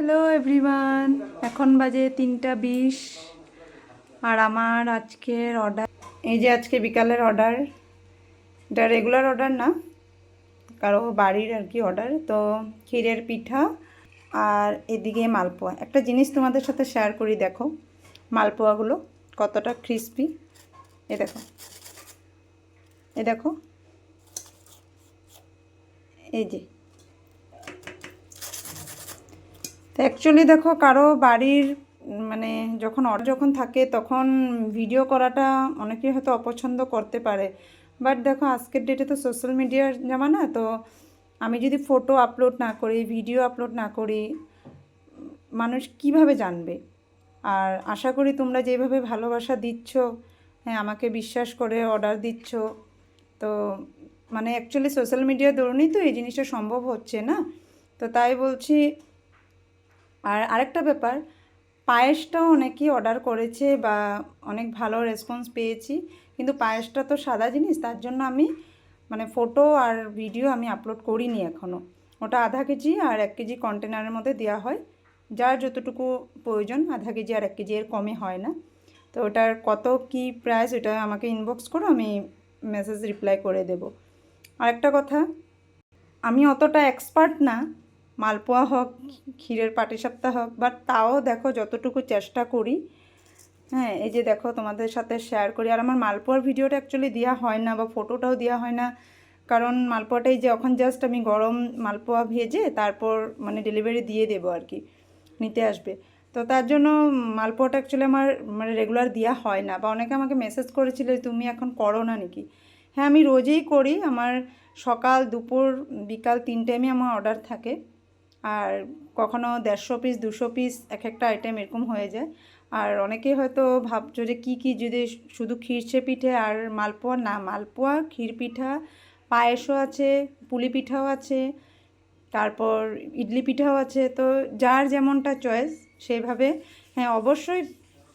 Hello everyone, এখন বাজে 3টা 20 আর আমার আজকের অর্ডার এই যে আজকে বিকালের অর্ডার। এটা রেগুলার অর্ডার না, কারো বাড়ির আর কি অর্ডার। তো ক্ষীরের পিঠা আর এদিকে মালপোয়া। একটা জিনিস তোমাদের সাথে শেয়ার করি, দেখো মালপোয়াগুলো কতটা ক্রিস্পি। এ দেখো, এ দেখো, এই যে। তো অ্যাকচুয়ালি দেখো, কারো বাড়ির মানে যখন অর্ডার যখন থাকে তখন ভিডিও করাটা অনেকেই হয়তো অপছন্দ করতে পারে। বাট দেখো, আজকের ডেটে তো সোশ্যাল মিডিয়ার জামানা। তো আমি যদি ফটো আপলোড না করি, ভিডিও আপলোড না করি, মানুষ কিভাবে জানবে? আর আশা করি তোমরা যেভাবে ভালোবাসা দিচ্ছ, হ্যাঁ, আমাকে বিশ্বাস করে অর্ডার দিচ্ছ। তো মানে অ্যাকচুয়ালি সোশ্যাল মিডিয়ার দরুনই তো এই জিনিসটা সম্ভব হচ্ছে না। তো তাই বলছি। আর আরেকটা ব্যাপার, পায়েসটাও অনেকেই অর্ডার করেছে বা অনেক ভালো রেসপন্স পেয়েছি। কিন্তু পায়েসটা তো সাদা জিনিস, তার জন্য আমি মানে ফটো আর ভিডিও আমি আপলোড করিনি এখনও। ওটা আধা কেজি আর 1 কেজি কন্টেনারের মধ্যে দেওয়া হয়, যার যতটুকু প্রয়োজন। আধা কেজি আর 1 কেজি এর কমে হয় না। তো ওটার কত কি প্রাইস, ওটা আমাকে ইনবক্স করো, আমি মেসেজ রিপ্লাই করে দেব। আরেকটা কথা, আমি অতটা এক্সপার্ট না, মালপোয়া হোক, ক্ষীরের পাটিসাপটা হোক, বাট তাও দেখো যতটুকু চেষ্টা করি। হ্যাঁ, এই যে দেখো, তোমাদের সাথে শেয়ার করি। আর আমার মালপোয়ার ভিডিওটা অ্যাকচুয়ালি দেওয়া হয় না বা ফটোটাও দেওয়া হয় না, কারণ মালপোয়াটাই যে এখন জাস্ট আমি গরম মালপোয়া ভেজে তারপর মানে ডেলিভারি দিয়ে দেবো আর কি, নিতে আসবে। তো তার জন্য মালপোয়াটা অ্যাকচুয়ালি আমার মানে রেগুলার দেওয়া হয় না। বা অনেকে আমাকে মেসেজ করেছিল, তুমি এখন করো না নাকি? হ্যাঁ, আমি রোজই করি। আমার সকাল দুপুর বিকাল 3 টাইমে আমার অর্ডার থাকে। আর কখনো 150 পিস 200 পিস এক একটা আইটেম এরকম হয়ে যায়। আর অনেকেই হয়তো ভাবছো যে কী যদি শুধু ক্ষীরচে পিঠে আর মালপোয়া, না, মালপোয়া, ক্ষীর পিঠা, পায়েসও আছে, পুলি পিঠাও আছে, তারপর ইডলি পিঠাও আছে। তো যার যেমনটা চয়েস সেইভাবে। হ্যাঁ, অবশ্যই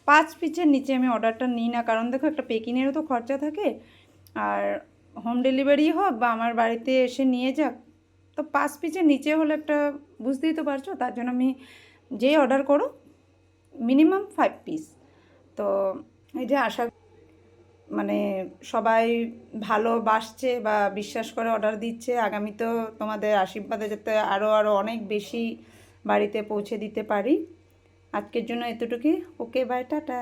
5 পিসের নিচে আমি অর্ডারটা নিই না, কারণ দেখো একটা পেকিংয়েরও তো খরচা থাকে। আর হোম ডেলিভারি হোক বা আমার বাড়িতে এসে নিয়ে যাক, তো 5 পিসের নিচে হলে একটা, বুঝতেই তো পারছো। তার জন্য আমি যেই অর্ডার করো মিনিমাম 5 পিস। তো এই যে আশা মানে সবাই ভালোবাসছে বা বিশ্বাস করে অর্ডার দিচ্ছে, আগামীতেও তোমাদের আশীর্বাদে যাতে আরও আরও অনেক বেশি বাড়িতে পৌঁছে দিতে পারি। আজকের জন্য এতটুকুই। ওকে, বাই, টাটা।